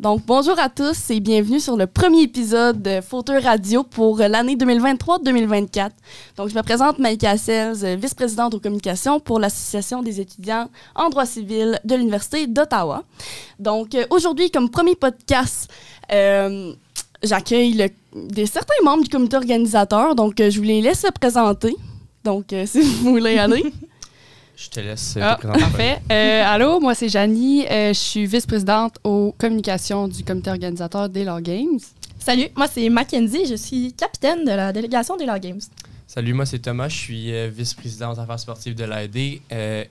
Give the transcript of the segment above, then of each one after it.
Donc, bonjour à tous et bienvenue sur le premier épisode de Fauteuil Radio pour l'année 2023-2024. Donc, je me présente Maïka Sells, vice-présidente aux communications pour l'Association des étudiants en droit civil de l'Université d'Ottawa. Donc, aujourd'hui, comme premier podcast, j'accueille certains membres du comité organisateur. Donc, je vous les laisse se présenter. Donc, si vous voulez aller. Je te laisse te présenter. Parfait. Allô, moi c'est Janie. Je suis vice-présidente aux communications du comité organisateur des Law Games. Salut, moi c'est Mackenzie. Je suis capitaine de la délégation des Law Games. Salut, moi c'est Thomas. Je suis vice-président aux affaires sportives de l'AED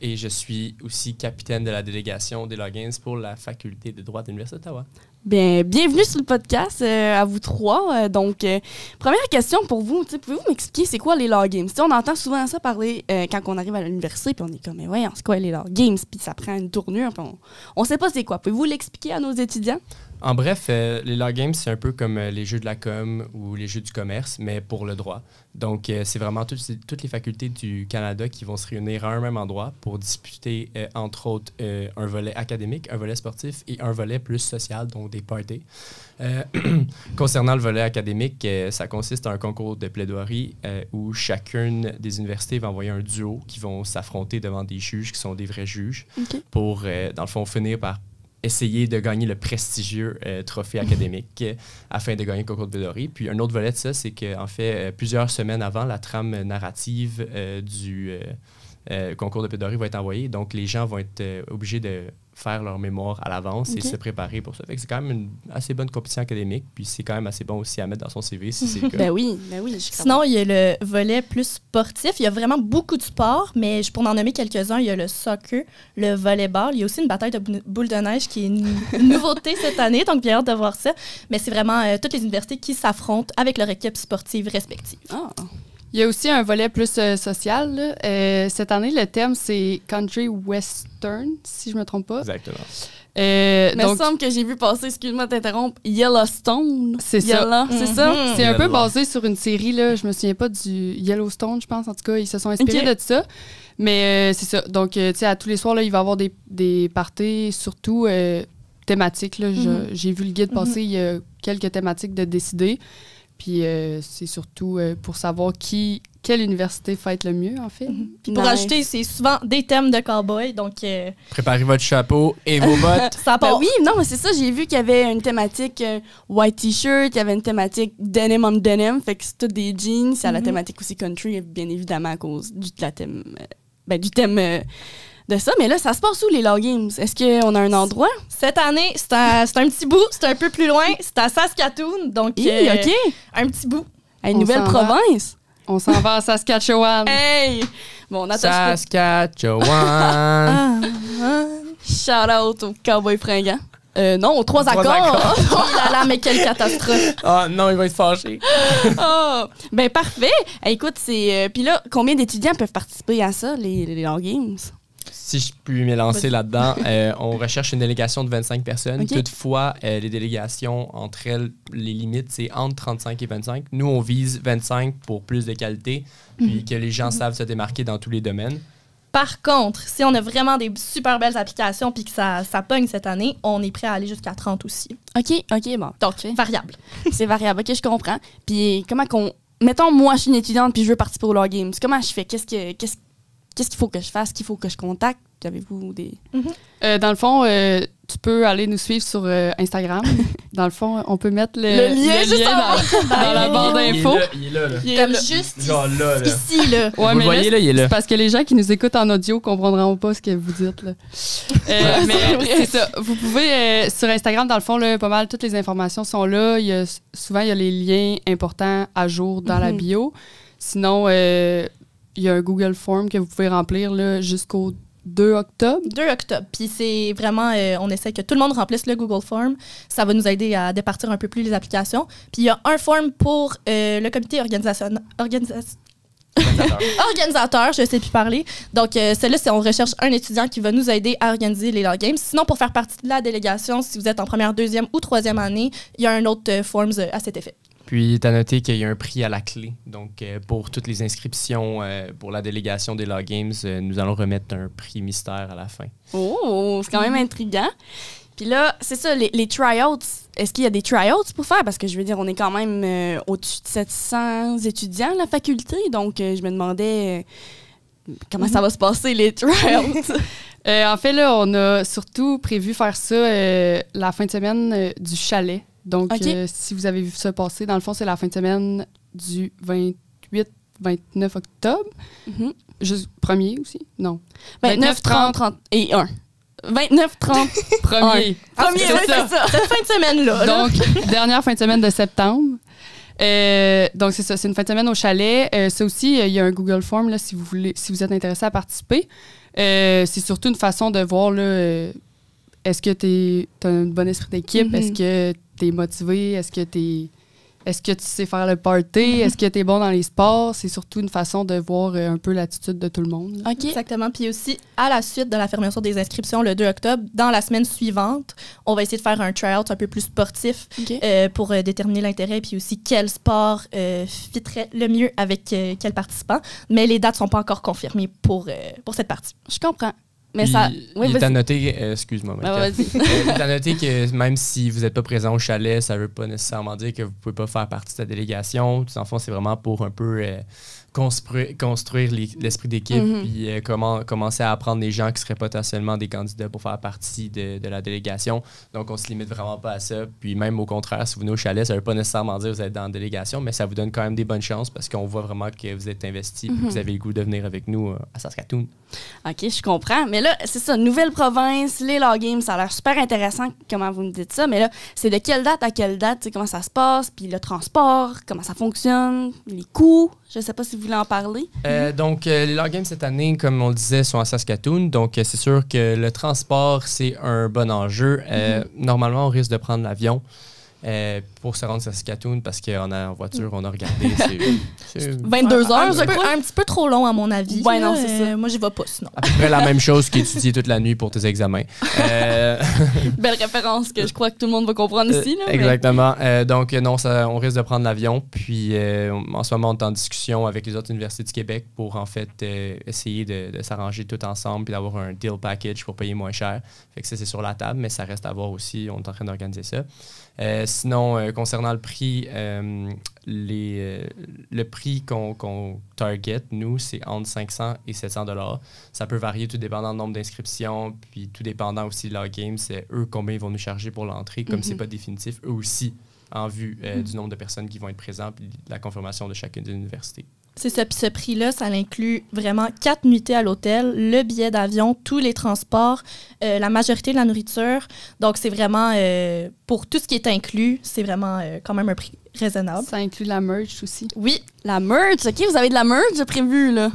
et je suis aussi capitaine de la délégation des Law Games pour la faculté de droit de l'Université d'Ottawa. Bien, bienvenue sur le podcast à vous trois. Première question pour vous, pouvez-vous m'expliquer c'est quoi les Law Games? On entend souvent ça parler quand on arrive à l'université, puis on est comme, mais voyons, c'est quoi les Law Games? Puis ça prend une tournure, puis on sait pas c'est quoi. Pouvez-vous l'expliquer à nos étudiants? En bref, les Law Games, c'est un peu comme les jeux de la com ou les jeux du commerce, mais pour le droit. Donc, c'est vraiment toutes les facultés du Canada qui vont se réunir à un même endroit pour discuter, entre autres, un volet académique, un volet sportif et un volet plus social, donc des parties. Concernant le volet académique, ça consiste en un concours de plaidoirie où chacune des universités va envoyer un duo qui vont s'affronter devant des juges qui sont des vrais juges pour, dans le fond, finir par essayer de gagner le prestigieux trophée académique afin de gagner le concours de plaidoirie. Puis un autre volet de ça, c'est qu'en fait, plusieurs semaines avant, la trame narrative du concours de plaidoirie va être envoyée. Donc, les gens vont être obligés de faire leur mémoire à l'avance et se préparer pour ça. Fait que c'est quand même une assez bonne compétition académique, puis c'est quand même assez bon aussi à mettre dans son CV si c'est le cas. Ben oui. Sinon, il y a le volet plus sportif. Il y a vraiment beaucoup de sports, mais pour en nommer quelques-uns, il y a le soccer, le volleyball. Il y a aussi une bataille de boules de neige qui est une nouveauté cette année, donc j'ai hâte de voir ça. Mais c'est vraiment toutes les universités qui s'affrontent avec leur équipe sportive respective. Ah. Il y a aussi un volet plus social. Là. Cette année, le thème, c'est Country Western, si je ne me trompe pas. Exactement. Mais il me semble que j'ai vu passer, excuse-moi de t'interrompre, Yellowstone. C'est ça. C'est ça? C'est un peu basé sur une série, là. Je me souviens pas du Yellowstone, je pense. En tout cas, ils se sont inspirés de ça. Mais c'est ça. Donc, tu sais, à tous les soirs, là, il va y avoir des parties, surtout thématiques. Là. J'ai vu le guide passer, il y a quelques thématiques de décider. Puis c'est surtout pour savoir quelle université fête le mieux, en fait. Puis pour ajouter, c'est souvent des thèmes de cowboy, donc... Préparez votre chapeau et vos bottes. Ça part. Ben oui, non, mais c'est ça, j'ai vu qu'il y avait une thématique white t-shirt, il y avait une thématique denim on denim, fait que c'est tout des jeans, c'est à la thématique aussi country, bien évidemment à cause du thème de ça. Mais là, ça se passe où, les Law Games? Est-ce qu'on a un endroit? Cette année, c'est un petit bout, c'est un peu plus loin, c'est à Saskatoon, donc un petit bout. À une nouvelle province? On s'en va à Saskatchewan. Hey! Bon, on attend. Saskatchewan! Shout out au cowboy fringant. Non, aux trois accords. Oh là là, mais quelle catastrophe. Ah non, il va être fâché. Ben parfait. Écoute, c'est... Puis là, combien d'étudiants peuvent participer à ça, les Law Games? Si je puis m'élancer là-dedans, on recherche une délégation de 25 personnes. Toutefois, les délégations, entre elles, les limites, c'est entre 35 et 25. Nous, on vise 25 pour plus de qualité, puis que les gens savent se démarquer dans tous les domaines. Par contre, si on a vraiment des super belles applications puis que ça pogne cette année, on est prêt à aller jusqu'à 30 aussi. OK, bon. Donc, variable. C'est variable. OK, je comprends. Puis comment qu'on... Mettons, moi, je suis une étudiante puis je veux participer aux Law Games. Comment je fais? Qu'est-ce qu'il faut que je fasse? Qu'il faut que je contacte? Avez-vous des... Dans le fond, tu peux aller nous suivre sur Instagram. Dans le fond, on peut mettre le lien dans la barre d'infos. Il est là. Comme juste genre là. ici, là. Ouais, vous le voyez, là, il est là. C'est parce que les gens qui nous écoutent en audio comprendront pas ce que vous dites. Là. Mais c'est ça. Vous pouvez, sur Instagram, dans le fond, là, pas mal, toutes les informations sont là. Souvent, il y a les liens importants à jour dans la bio. Sinon, il y a un Google Form que vous pouvez remplir là, jusqu'au 2 octobre. 2 octobre. Puis c'est vraiment, on essaie que tout le monde remplisse le Google Form. Ça va nous aider à départir un peu plus les applications. Puis il y a un form pour le comité organisateur, je ne sais plus parler. Donc, celle-là, c'est on recherche un étudiant qui va nous aider à organiser les Law Games. Sinon, pour faire partie de la délégation, si vous êtes en première, deuxième ou troisième année, il y a un autre forms à cet effet. Puis, tu as noté qu'il y a un prix à la clé. Donc, pour toutes les inscriptions pour la délégation des Law Games, nous allons remettre un prix mystère à la fin. Oh, c'est quand même intriguant. Puis là, c'est ça, les tryouts, est-ce qu'il y a des tryouts pour faire? Parce que je veux dire, on est quand même au-dessus de 700 étudiants à la faculté, donc je me demandais comment ça va se passer, les tryouts. En fait, là, on a surtout prévu faire ça la fin de semaine du chalet. Donc, si vous avez vu ça passer, dans le fond, c'est la fin de semaine du 28-29 octobre. Juste 1er aussi? Non. 29, 30 et 1. 29, 30, 1er. Premier, oui, c'est ça. Cette fin de semaine-là. Donc, dernière fin de semaine de septembre. Donc, c'est ça, c'est une fin de semaine au chalet. Ça aussi, il y a un Google Form là, si vous êtes intéressé à participer. C'est surtout une façon de voir là, est-ce que tu as un bon esprit d'équipe, est-ce que tu es motivé, est-ce que tu sais faire le party, est-ce que tu es bon dans les sports. C'est surtout une façon de voir un peu l'attitude de tout le monde. OK. Exactement. Puis aussi, à la suite de la fermeture des inscriptions le 2 octobre, dans la semaine suivante, on va essayer de faire un try-out un peu plus sportif pour déterminer l'intérêt puis aussi quel sport fitterait le mieux avec quel participant. Mais les dates ne sont pas encore confirmées pour cette partie. Je comprends. Mais puis, ça, il est à noter, excuse-moi, vas-y. il est à noter que même si vous n'êtes pas présent au chalet, ça ne veut pas nécessairement dire que vous ne pouvez pas faire partie de la délégation. Tout en fond, c'est vraiment pour un peu construire l'esprit d'équipe puis commencer à apprendre les gens qui ne seraient potentiellement des candidats pour faire partie de la délégation. Donc, on ne se limite vraiment pas à ça. Puis même au contraire, si vous venez au chalet, ça ne veut pas nécessairement dire que vous êtes dans la délégation, mais ça vous donne quand même des bonnes chances parce qu'on voit vraiment que vous êtes investi et que vous avez le goût de venir avec nous à Saskatoon. OK, je comprends. Mais là, c'est ça, nouvelle province, les Law Games, ça a l'air super intéressant comment vous me dites ça. Mais là, c'est de quelle date à quelle date, comment ça se passe, puis le transport, comment ça fonctionne, les coûts. Je ne sais pas si vous voulez en parler. Donc, les Law Games cette année, comme on le disait, sont à Saskatoon. Donc, c'est sûr que le transport, c'est un bon enjeu. Normalement, on risque de prendre l'avion pour se rendre à Saskatoon parce qu'en voiture, on a regardé. C'est 22 heures, je crois. Un petit peu trop long, à mon avis. Ouais, non, c'est ça. Moi, j'y vais pas, sinon. à peu près la même chose qu'étudier toute la nuit pour tes examens. Belle référence que je crois que tout le monde va comprendre ici. Là, exactement. Donc, non, on risque de prendre l'avion. Puis, en ce moment, on est en discussion avec les autres universités du Québec pour, en fait, essayer de s'arranger tout ensemble puis d'avoir un deal package pour payer moins cher. Fait que ça, c'est sur la table, mais ça reste à voir aussi. On est en train d'organiser ça. Sinon, concernant le prix, le prix qu'on target, nous, c'est entre 500 et 700 $. Ça peut varier tout dépendant du nombre d'inscriptions, puis tout dépendant aussi de leur game. C'est eux combien ils vont nous charger pour l'entrée. Comme c'est pas définitif, eux aussi, en vue du nombre de personnes qui vont être présentes puis de la confirmation de chacune des universités. C'est ça. Puis ce prix-là, ça inclut vraiment 4 nuitées à l'hôtel, le billet d'avion, tous les transports, la majorité de la nourriture. Donc, c'est vraiment, pour tout ce qui est inclus, c'est vraiment quand même un prix raisonnable. Ça inclut la merch aussi. Oui, la merch. OK, vous avez de la merch prévue, là?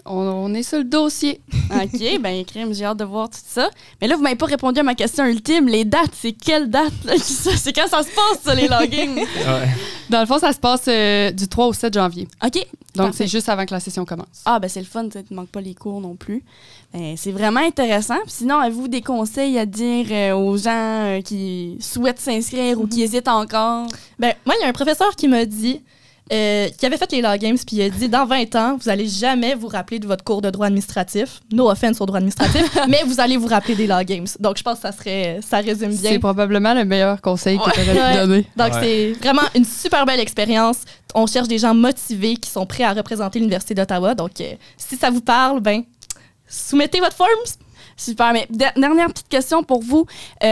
On est sur le dossier. OK, bien, crème, j'ai hâte de voir tout ça. Mais là, vous m'avez pas répondu à ma question ultime. Les dates, c'est quelle date? C'est quand ça se passe, ça, les loggings? Ouais. Dans le fond, ça se passe du 3 au 7 janvier. OK. Donc, parfait. c'est juste avant que la session commence. Ah, ben c'est le fun, tu ne manques pas les cours non plus. C'est vraiment intéressant. Puis sinon, avez-vous des conseils à dire aux gens qui souhaitent s'inscrire ou qui hésitent encore? Ben, moi, il y a un professeur qui m'a dit, qui avait fait les Law Games, puis il a dit, dans 20 ans, vous n'allez jamais vous rappeler de votre cours de droit administratif. No offense au droit administratif, mais vous allez vous rappeler des Law Games. Donc, je pense que ça résume bien. C'est probablement le meilleur conseil que tu aurais pu donner. Donc, c'est vraiment une super belle expérience. On cherche des gens motivés qui sont prêts à représenter l'Université d'Ottawa. Donc, si ça vous parle, ben, soumettez votre form. Super. Mais dernière petite question pour vous.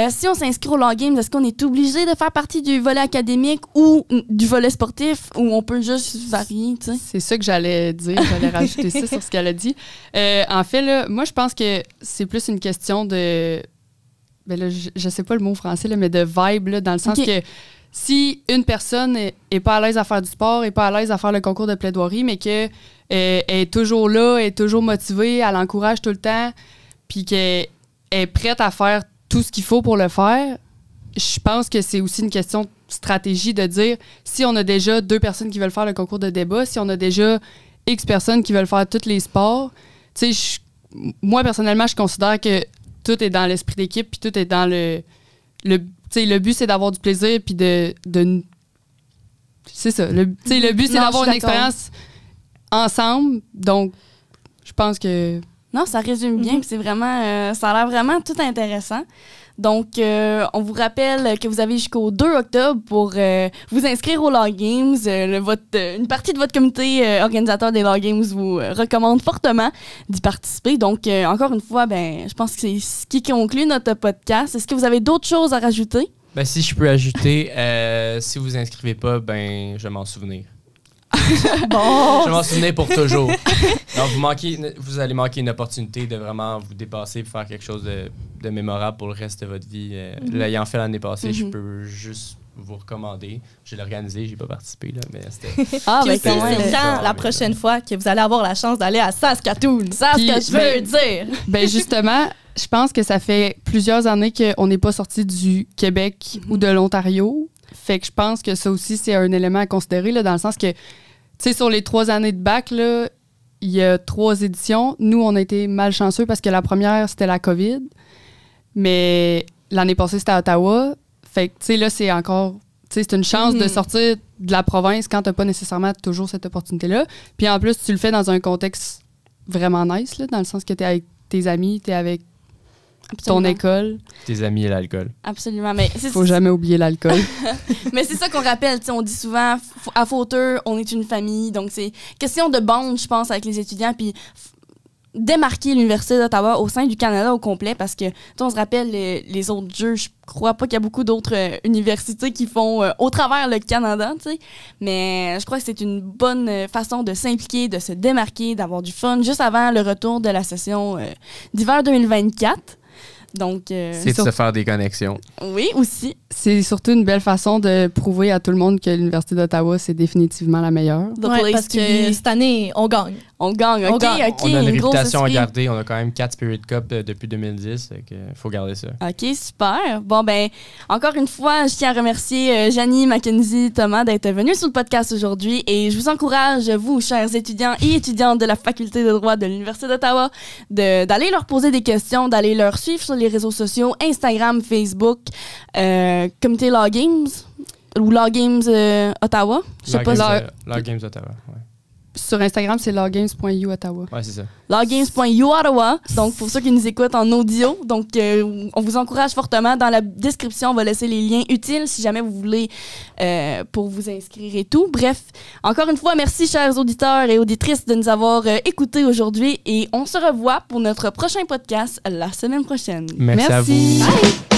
Si on s'inscrit au Law Games, est-ce qu'on est obligé de faire partie du volet académique ou du volet sportif ou on peut juste varier, tu sais? C'est ça que j'allais dire. J'allais rajouter ça sur ce qu'elle a dit. En fait, là, moi, je pense que c'est plus une question de... Ben là, je sais pas le mot français, là, mais de vibe, là, dans le sens que si une personne est pas à l'aise à faire du sport, est pas à l'aise à faire le concours de plaidoirie, mais qu'elle est toujours là, est toujours motivée, elle encourage tout le temps, puis qu'elle est prête à faire tout ce qu'il faut pour le faire, je pense que c'est aussi une question de stratégie de dire, si on a déjà 2 personnes qui veulent faire le concours de débat, si on a déjà X personnes qui veulent faire tous les sports, tu sais, moi, personnellement, je considère que tout est dans l'esprit d'équipe, puis tout est dans le but, c'est d'avoir du plaisir, puis de c'est ça. Le but, c'est d'avoir une expérience ensemble. Donc, je pense que... Non, ça résume bien. Puis c'est vraiment... ça a l'air vraiment tout intéressant. Donc, on vous rappelle que vous avez jusqu'au 2 octobre pour vous inscrire aux Law Games. Une partie de votre comité organisateur des Law Games vous recommande fortement d'y participer. Donc, encore une fois, je pense que c'est ce qui conclut notre podcast. Est-ce que vous avez d'autres choses à rajouter? Ben, si je peux ajouter, si vous inscrivez pas, je vais m'en souvenir. Bon. Je vais m'en souvenir pour toujours. Donc, vous allez manquer une opportunité de vraiment vous dépasser et faire quelque chose de mémorable pour le reste de votre vie. L'ayant fait l'année passée, je peux juste vous recommander. Je l'ai organisé, j'ai pas participé, là, mais c'était... Puis c'est quand la prochaine fois que vous allez avoir la chance d'aller à Saskatoon? C'est ce que je veux dire. Ben justement, je pense que ça fait plusieurs années qu'on n'est pas sorti du Québec ou de l'Ontario. Fait que je pense que ça aussi, c'est un élément à considérer, là, dans le sens que, tu sais, sur les 3 années de bac, là, il y a 3 éditions. Nous, on a été malchanceux parce que la première, c'était la COVID. Mais l'année passée, c'était à Ottawa. Fait que, tu sais, là, c'est encore... Tu sais, c'est une chance de sortir de la province quand t'as pas nécessairement toujours cette opportunité-là. Puis en plus, tu le fais dans un contexte vraiment nice, là, dans le sens que t'es avec tes amis, t'es avec ton école. Tes amis et l'alcool. Absolument. Mais faut jamais oublier l'alcool. Mais c'est ça qu'on rappelle. On dit souvent, à Fauteux, on est une famille. Donc, c'est question de bande, je pense, avec les étudiants. Puis démarquer l'Université d'Ottawa au sein du Canada au complet parce que, on se rappelle les autres jeux. Je crois pas qu'il y a beaucoup d'autres universités qui font au travers le Canada, tu sais. Mais je crois que c'est une bonne façon de s'impliquer, de se démarquer, d'avoir du fun juste avant le retour de la session d'hiver 2024. Donc, c'est de se faire des connexions. Oui, aussi. C'est surtout une belle façon de prouver à tout le monde que l'Université d'Ottawa, c'est définitivement la meilleure. Ouais, parce que cette année, on gagne. On gagne, OK. On a une réputation à garder. On a quand même 4 Spirit Cup depuis 2010. Il faut garder ça. OK, super. Bon, encore une fois, je tiens à remercier Janie, Mackenzie, Thomas d'être venus sur le podcast aujourd'hui. Et je vous encourage, vous, chers étudiants et étudiantes de la Faculté de droit de l'Université d'Ottawa, d'aller leur poser des questions, d'aller leur suivre sur les réseaux sociaux, Instagram, Facebook, Comité Law Games ou Law Games Ottawa. Je sais pas. Law Games Ottawa, ouais. Sur Instagram, c'est lawgames.u Ottawa. Ouais, c'est ça. Lawgames.u Ottawa. Donc, pour ceux qui nous écoutent en audio, donc on vous encourage fortement. Dans la description, on va laisser les liens utiles si jamais vous voulez pour vous inscrire et tout. Bref, encore une fois, merci chers auditeurs et auditrices de nous avoir écoutés aujourd'hui et on se revoit pour notre prochain podcast la semaine prochaine. Merci. À vous. Bye!